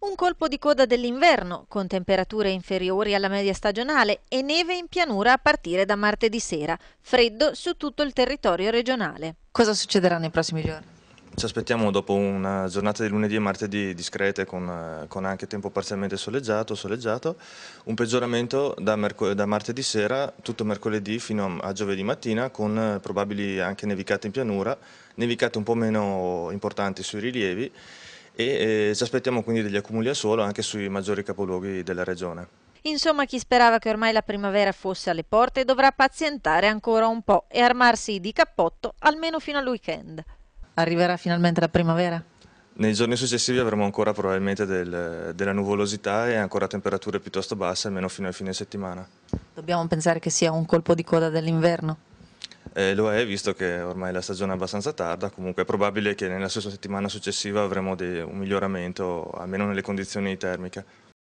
Un colpo di coda dell'inverno, con temperature inferiori alla media stagionale e neve in pianura a partire da martedì sera, freddo su tutto il territorio regionale. Cosa succederà nei prossimi giorni? Ci aspettiamo dopo una giornata di lunedì e martedì discrete con anche tempo parzialmente soleggiato, un peggioramento da martedì sera, tutto mercoledì fino a giovedì mattina con probabili anche nevicate in pianura, nevicate un po' meno importanti sui rilievi e ci aspettiamo quindi degli accumuli a suolo anche sui maggiori capoluoghi della regione. Insomma, chi sperava che ormai la primavera fosse alle porte dovrà pazientare ancora un po' e armarsi di cappotto almeno fino al weekend. Arriverà finalmente la primavera? Nei giorni successivi avremo ancora probabilmente della nuvolosità e ancora temperature piuttosto basse, almeno fino al fine settimana. Dobbiamo pensare che sia un colpo di coda dell'inverno? Lo è, visto che ormai la stagione è abbastanza tarda, comunque è probabile che nella stessa settimana successiva avremo un miglioramento, almeno nelle condizioni termiche.